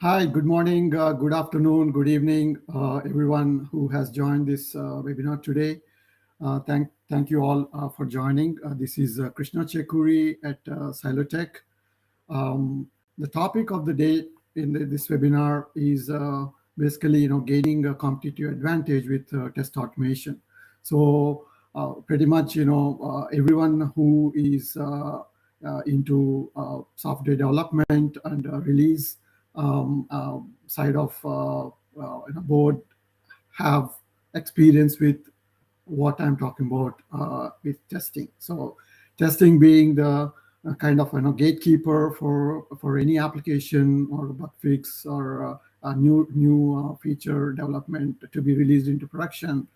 Hi, good morning, good afternoon, good evening, everyone who has joined this webinar today. Thank you all for joining. This is 𝗟𝗶𝗃𝗃𝗆 at Sailotech. The topic of the day in this webinar is basically, gaining a competitive advantage with test automation. So pretty much, everyone who is into software development and release side of board have experience with what I'm talking about with testing. So testing being the kind of gatekeeper for any application or bug fix or a new feature development to be released into production.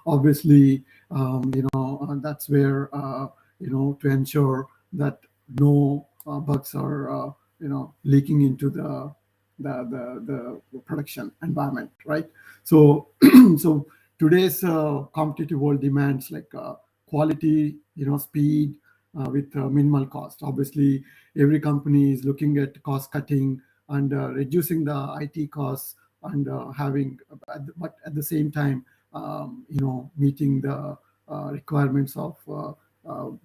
Obviously, that's where to ensure that no bugs are leaking into the production environment, right? So so today's competitive world demands like quality, speed with minimal cost. Obviously, every company is looking at cost cutting and reducing the IT costs and but at the same time, meeting the requirements of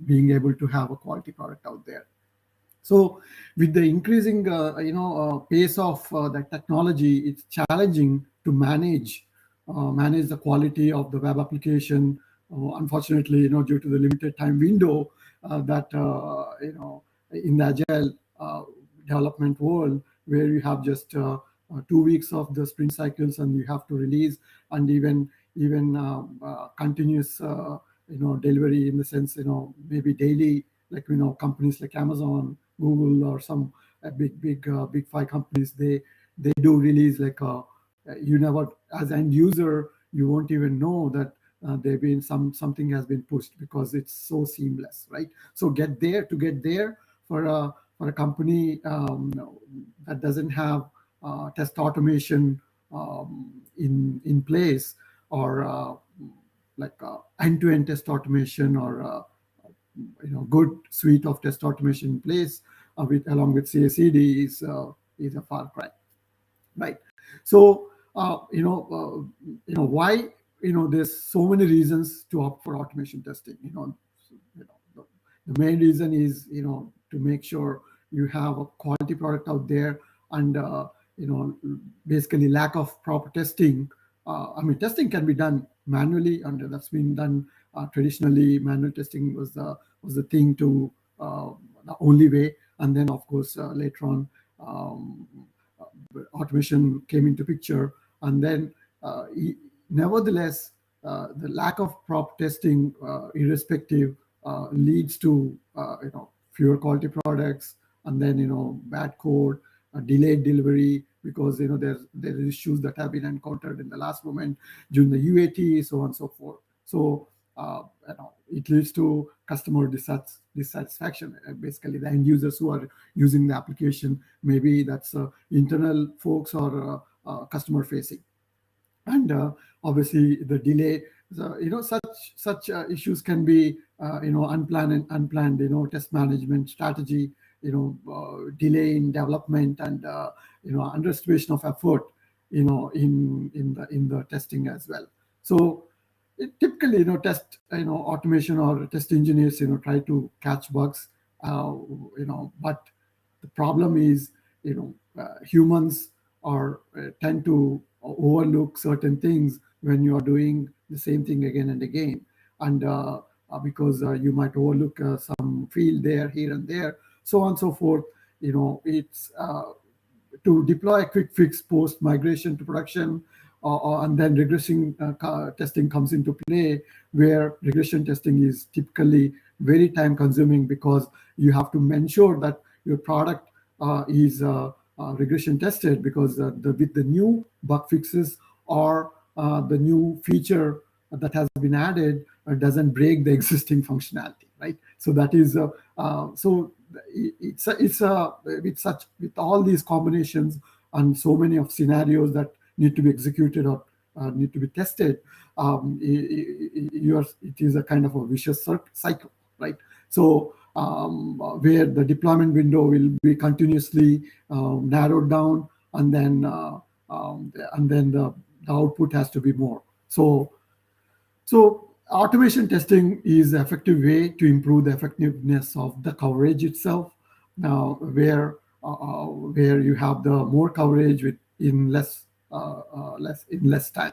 being able to have a quality product out there. So with the increasing pace of the technology, it's challenging to manage the quality of the web application. Unfortunately, due to the limited time window that in the agile development world, where you have just 2 weeks of the sprint cycles and you have to release, and even continuous delivery, in the sense maybe daily, like companies like Amazon, Google, or some big five companies, they do release like you never, as an end user, you won't even know that there been something has been pushed, because it's so seamless, right? So to get there for a company that doesn't have test automation in place, or like end-to-end test automation, or good suite of test automation in place along with CI/CD is a far cry, right? So why there's so many reasons to opt for automation testing. The main reason is to make sure you have a quality product out there, and basically lack of proper testing. Testing can be done manually, and that's been done traditionally. Manual testing was the thing to the only way, and then of course later on automation came into picture, and then nevertheless the lack of proper testing, irrespective, leads to fewer quality products, and then bad code, delayed delivery, because there are issues that have been encountered in the last moment during the UAT, so on and so forth. So it leads to customer dissatisfaction. Basically, the end users who are using the application, maybe that's internal folks or customer facing, and obviously the delay. Such issues can be unplanned test management strategy, delay in development, and underestimation of effort in the testing as well. So typically test automation or test engineers try to catch bugs, but the problem is humans tend to overlook certain things when you are doing the same thing again and again, and because you might overlook some field there, here and there, so on and so forth. It's to deploy a quick fix post migration to production, and then regression testing comes into play, where regression testing is typically very time consuming, because you have to ensure that your product is regression tested, because with the new bug fixes or the new feature that has been added doesn't break the existing functionality, right? So that is so it's with all these combinations and so many of scenarios that need to be executed or need to be tested, it is a kind of a vicious cycle, right? So where the deployment window will be continuously narrowed down, and then the output has to be more. So automation testing is an effective way to improve the effectiveness of the coverage itself. Now, where you have the more coverage in less time,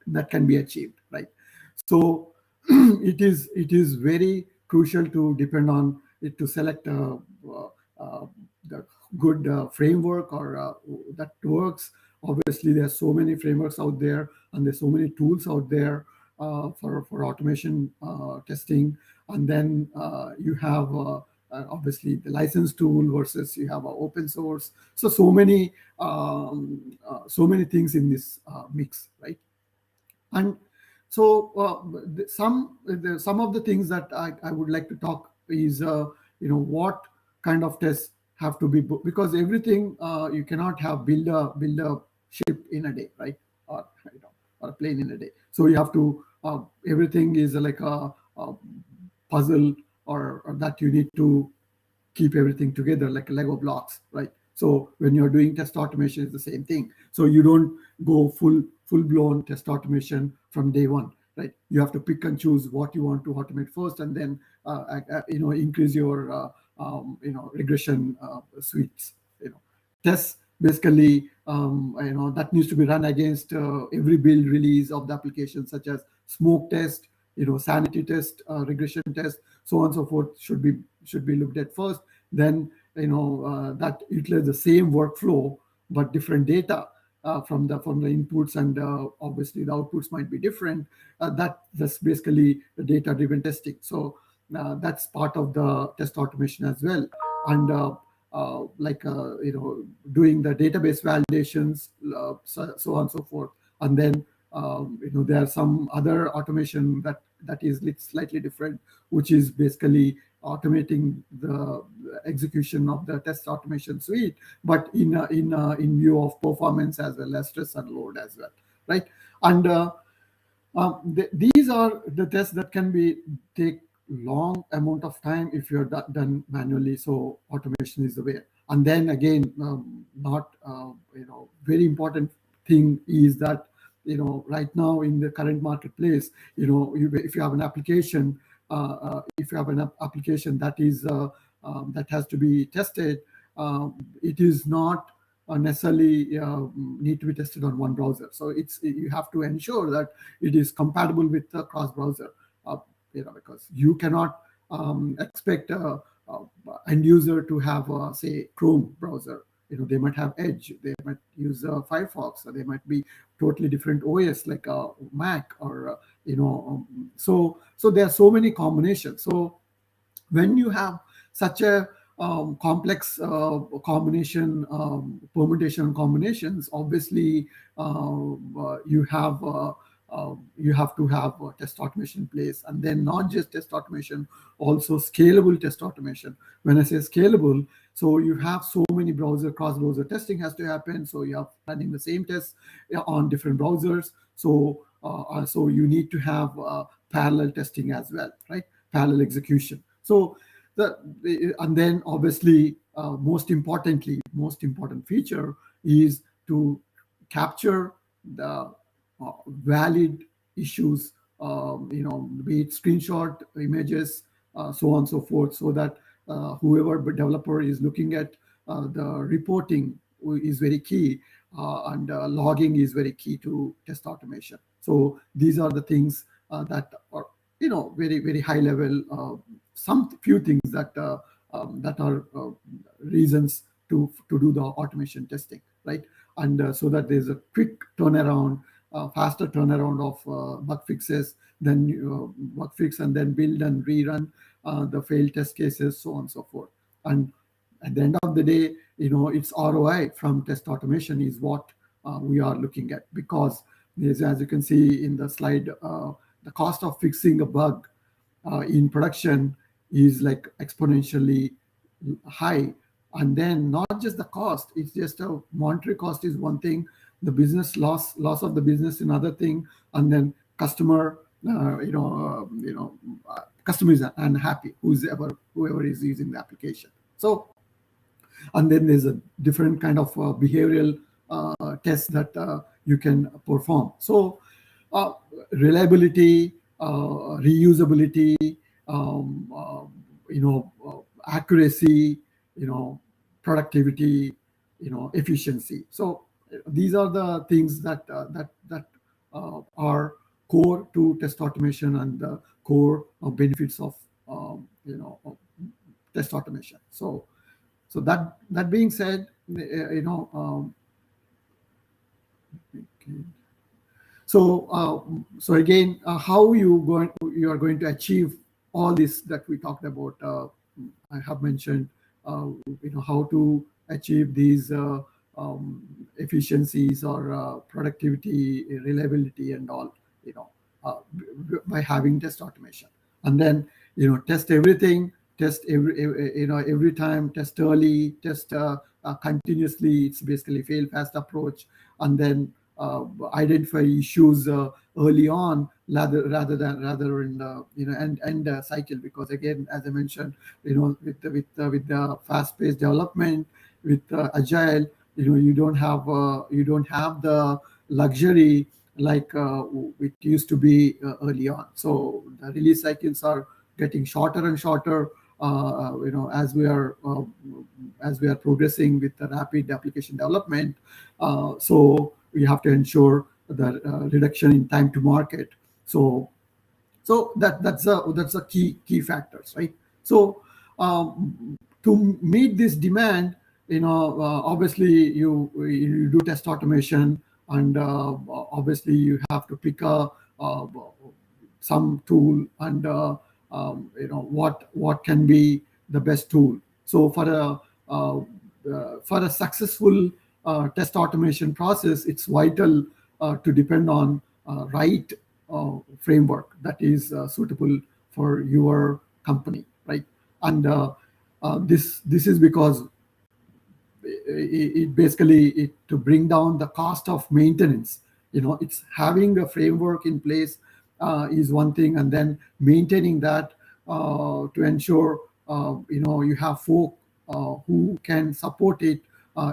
that can be achieved, right? So it is very crucial to depend on it to select the good framework or that works. Obviously, there are so many frameworks out there, and there's so many tools out there for automation testing. And then you have obviously the licensed tool versus you have open source. So many things in this mix, right? And so some of the things that I would like to talk is what kind of tests have to be because everything you cannot have build a ship in a day, right? Or or a plane in a day. So you have to everything is like a puzzle or that you need to keep everything together like Lego blocks, right? So when you're doing test automation, it's the same thing. So you don't go full-blown test automation from day one, right? You have to pick and choose what you want to automate first, and then increase your regression suites. Tests basically that needs to be run against every build release of the application, such as smoke test, sanity test, regression test, so on and so forth should be looked at first. Then that utilize the same workflow but different data from the inputs, and obviously the outputs might be different. That's basically the data-driven testing. So that's part of the test automation as well. And doing the database validations, so on and so forth. And then there are some other automation that is slightly different, which is basically automating the execution of the test automation suite, but in view of performance as well as stress and load as well, right? And these are the tests that can take long amount of time if you're done manually. So automation is the way. And then again, not very important thing is that right now in the current marketplace, if you have an application, that is that has to be tested, it is not necessarily need to be tested on one browser. So you have to ensure that it is compatible with the cross browser, because you cannot expect end user to have say Chrome browser. They might have Edge, they might use Firefox, or they might be totally different OS like Mac, or so there are so many combinations. So when you have such a complex combination, permutation combinations, obviously you have to have test automation in place. And then not just test automation, also scalable test automation. When I say scalable, so you have so many cross-browser testing has to happen. So you are running the same tests on different browsers. So you need to have parallel testing as well, right? Parallel execution. So and then obviously most important feature is to capture the valid issues, be it screenshot images, so on and so forth, so that whoever developer is looking at the reporting is very key, and logging is very key to test automation. So these are the things that are very, very high level, some few things that are reasons to do the automation testing, right? And so that there's a quick turnaround, faster turnaround of bug fixes, then bug fix and then build and rerun the failed test cases, so on and so forth. And at the end of the day, it's ROI from test automation is what we are looking at, because as you can see in the slide, the cost of fixing a bug in production is like exponentially high. And then not just the cost, it's just a monetary cost is one thing, the business loss of the business another thing, and then customer customer is unhappy, whoever is using the application. So And then there's a different kind of behavioral tests that you can perform. So reliability, reusability, accuracy, productivity, efficiency. So these are the things that are core to test automation and the core benefits of of test automation. So that being said, okay. So again, how you are going to achieve all this that we talked about. I have mentioned, how to achieve these efficiencies or productivity, reliability, and all, by having test automation. And then, test everything, test every time, test early, test continuously. It's basically fail fast approach, and then identify issues early on rather in the end cycle. Because again, as I mentioned, with the fast-paced development, with agile, you don't have the luxury like it used to be early on. So the release cycles are getting shorter and shorter, as we are progressing with the rapid application development. So we have to ensure the reduction in time to market. So that's a key factors, right? So to meet this demand, obviously you do test automation, and obviously you have to pick some tool, and what can be the best tool. So for a successful test automation process, it's vital to depend on right framework that is suitable for your company, right? And this is because it basically to bring down the cost of maintenance. It's having a framework in place is one thing, and then maintaining that to ensure you have folk who can support it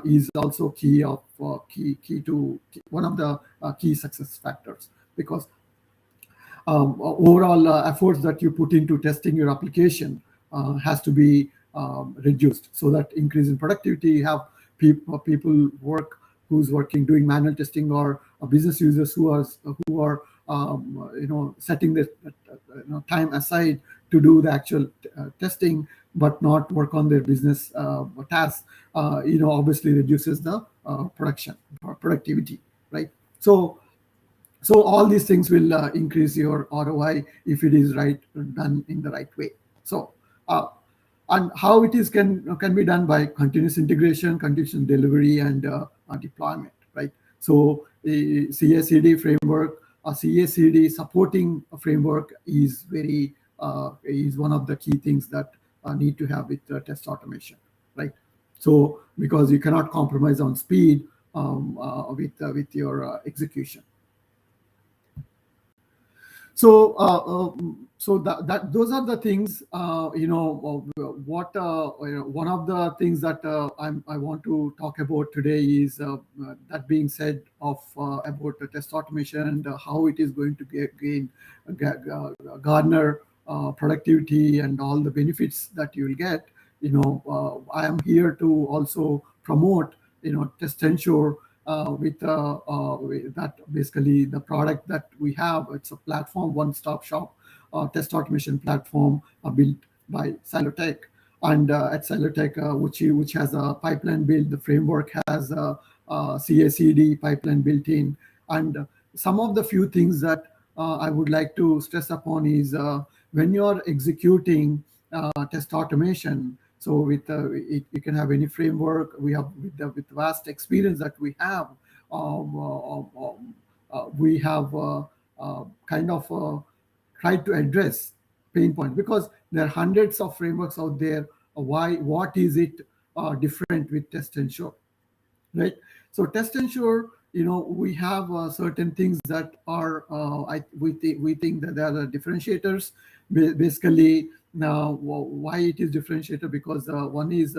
is also key to one of the key success factors. Because overall efforts that you put into testing your application has to be reduced, so that increase in productivity. You have people who's working doing manual testing, or business users who are setting the time aside to do the actual testing, but not work on their business tasks. Obviously reduces the productivity, right? So all these things will increase your ROI if it is done in the right way. So and how it is can be done by continuous integration, continuous delivery, and deployment, right? So a CI/CD framework, a CI/CD supporting a framework is one of the key things that need to have with test automation, right? So because you cannot compromise on speed with your execution. So those are the things. One of the things that I want to talk about today is that being said about the test automation and how it is going to garner productivity and all the benefits that you will get. I am here to also promote Test Ensure. With that, basically the product that we have, it's a platform, one-stop shop test automation platform built by Sailotech. And at Sailotech, which has a pipeline built, the framework has a CI/CD pipeline built in. And some of the few things that I would like to stress upon is when you're executing test automation. So with you can have any framework. We have with vast experience that we have, kind of tried to address pain point, because there are hundreds of frameworks out there. What is it different with Test Ensure, right? So Test Ensure we have certain things that are we think that they are the differentiators. Basically, now why it is differentiator, because one is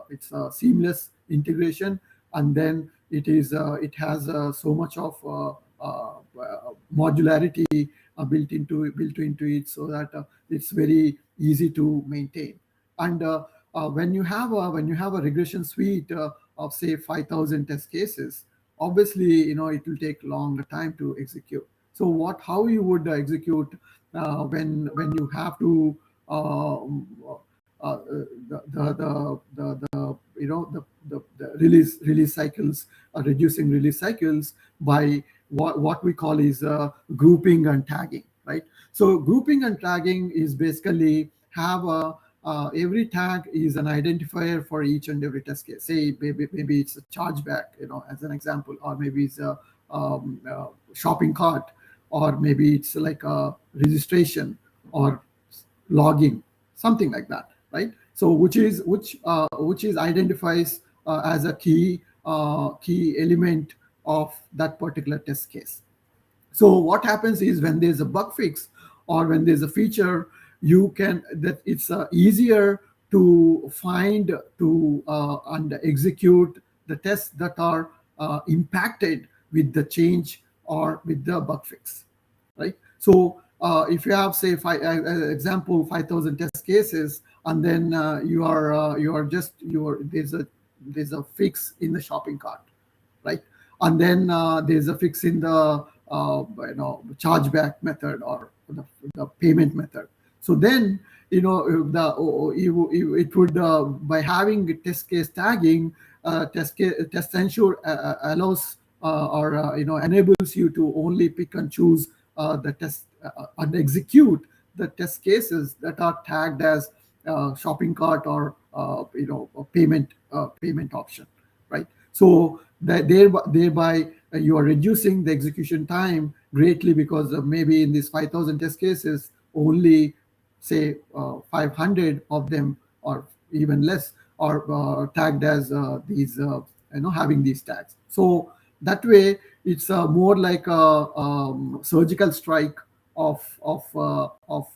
it's a seamless integration, and then it has so much of modularity built into it, so that it's very easy to maintain. And when you have a regression suite of say 5,000 test cases, obviously it will take longer time to execute. So how you would execute when you have to the release cycles, reducing release cycles by what we call is grouping and tagging, right? So grouping and tagging is basically have a every tag is an identifier for each and every test case. Say maybe it's a chargeback, as an example, or maybe it's a shopping cart, or maybe it's like a registration or logging, something like that, right? So which identifies as a key element of that particular test case. So what happens is, when there's a bug fix or when there's a feature, it's easier to find and execute the tests that are impacted with the change or with the bug fix, right? So if you have, say, example 5,000 test cases, and then there's a fix in the shopping cart, right? And then there's a fix in the chargeback method or the payment method. So then it would by having test case tagging, test ensure allows or enables you to only pick and choose the test and execute the test cases that are tagged as shopping cart or a payment option, right? So that thereby you are reducing the execution time greatly, because maybe in these 5,000 test cases, only say 500 of them or even less are tagged as these having these tags. So that way it's more like a surgical strike of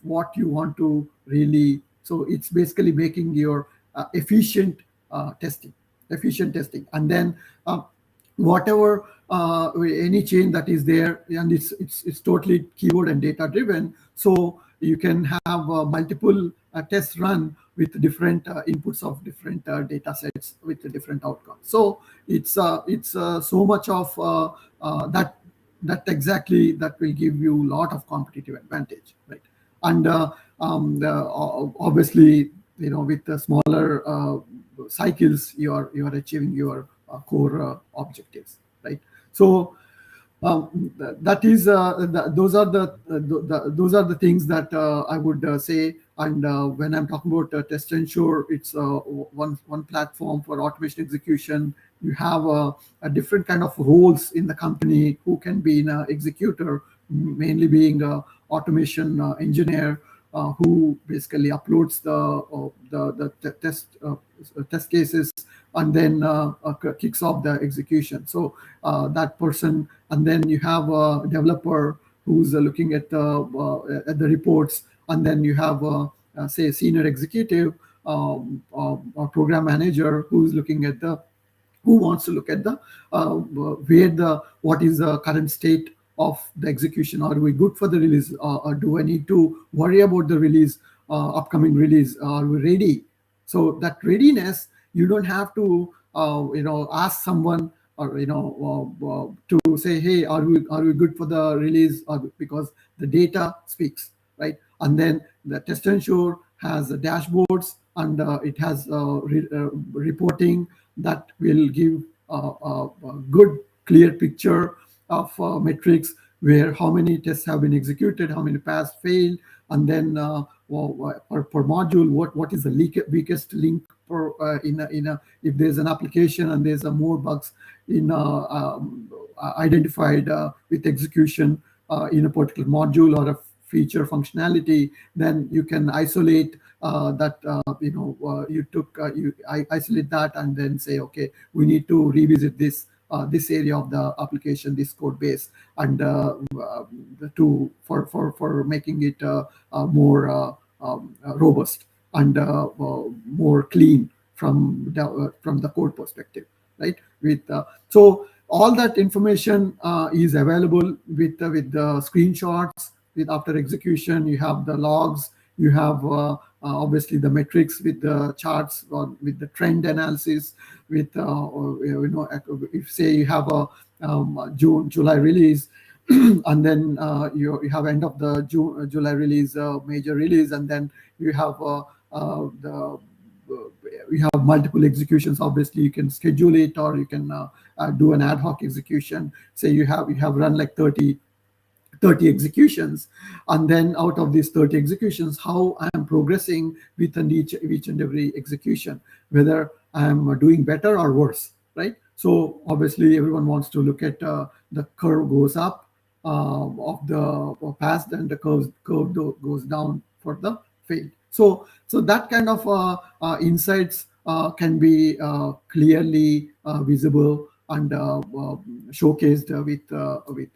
what you want to really. So it's basically making your efficient testing, and then whatever any change that is there, and it's totally keyword and data driven. So you can have multiple tests run with different inputs of different data sets with different outcomes. So it's so much of that exactly that will give you a lot of competitive advantage, right? And obviously, with the smaller cycles, you are achieving your core objectives, right? So that is those are the things that I would say. And when I'm talking about test ensure, it's one platform for automation execution. You have a different kind of roles in the company who can be an executor, mainly being a automation engineer, who basically uploads the test cases and then kicks off the execution. So that person, and then you have a developer who's looking at the reports, and then you have say a senior executive or program manager who's looking at who wants to look at what is the current state of the execution. Are we good for the release, or do I need to worry about the release, upcoming release? Are we ready? So that readiness, you don't have to ask someone, or to say, hey, are we good for the release, or because the data speaks, right? And then the test ensure has the dashboards, and it has reporting that will give a good clear picture of metrics, where how many tests have been executed, how many passed, failed, and then per module, what is the weakest link if there's an application and there's more bugs identified with execution in a particular module or a feature functionality, then you can isolate that. You isolate that and then say, okay, we need to revisit this this area of the application, this code base, and for making it more robust and more clean from the code perspective, right? So all that information is available with the screenshots. After execution, you have the logs, you have obviously the metrics with the charts, or with the trend analysis, with if say you have a July release, and then you have end of the July release, major release, and then you have you have multiple executions. Obviously, you can schedule it, or you can do an ad hoc execution. Say you have run like 30 executions, and then out of these 30 executions, how I am progressing with each and every execution, whether I am doing better or worse, right? So obviously everyone wants to look at the curve goes up of the pass, then the curve goes down for the fail. So that kind of insights can be clearly visible and showcased with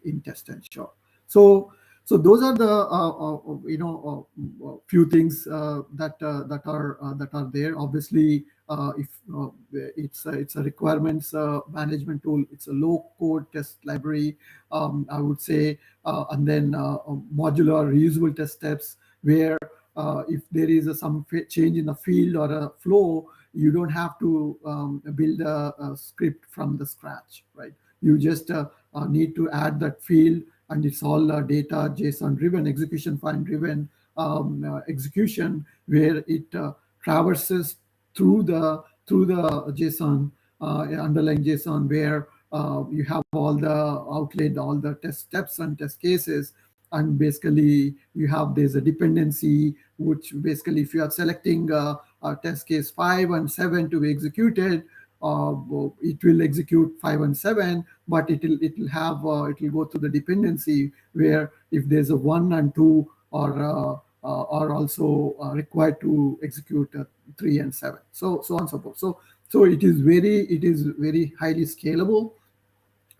in test and show. So those are the few things that are there. Obviously, if it's a requirements management tool, it's a low code test library, I would say, and then modular reusable test steps, where if there is some change in the field or a flow, you don't have to build a script from the scratch, right? You just need to add that field, and it's all data JSON driven, execution file driven execution, where it traverses through the JSON, underlying JSON, where you have all the outlet, all the test steps and test cases, and basically there's a dependency, which basically if you are selecting test case 5 and 7 to be executed, it will execute 5 and 7, but it will go to the dependency, where if there's a 1 and 2 are also required to execute 3 and 7, so on and so forth. So it is very highly scalable.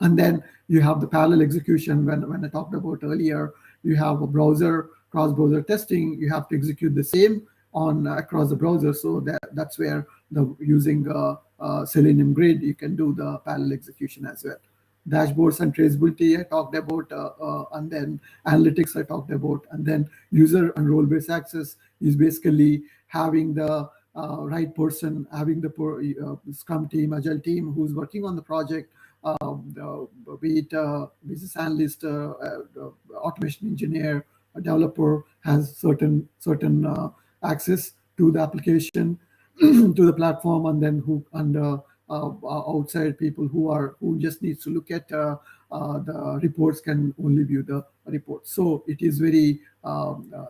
And then you have the parallel execution. When I talked about earlier, you have a cross-browser testing. You have to execute the same on across the browser. So that's where using Selenium Grid, you can do the parallel execution as well. Dashboards and traceability I talked about, and then analytics I talked about, and then user and role-based access is basically having the right person, having the Scrum team, Agile team who's working on the project, be it business analyst, automation engineer, a developer, has certain access to the application, to the platform, and then outside people who just needs to look at the reports can only view the reports. So it is very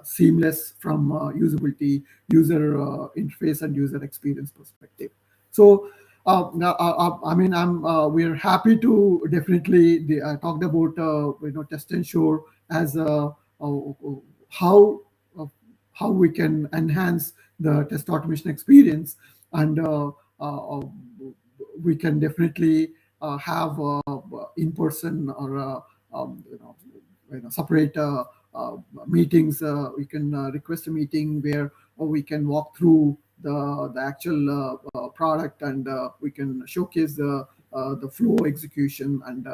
seamless from usability, user interface, and user experience perspective. So we're happy to definitely talked about test and show as how we can enhance the test automation experience, and we can definitely have in-person or separate meetings. We can request a meeting where we can walk through the actual product, and we can showcase the flow execution, and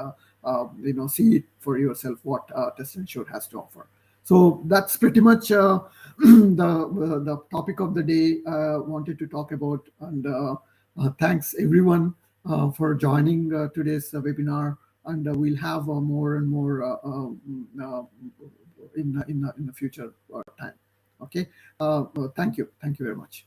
see it for yourself what Test and Show has to offer. So that's pretty much the topic of the day I wanted to talk about. And thanks everyone for joining today's webinar, and we'll have more and more in the future time. Okay. Thank you very much.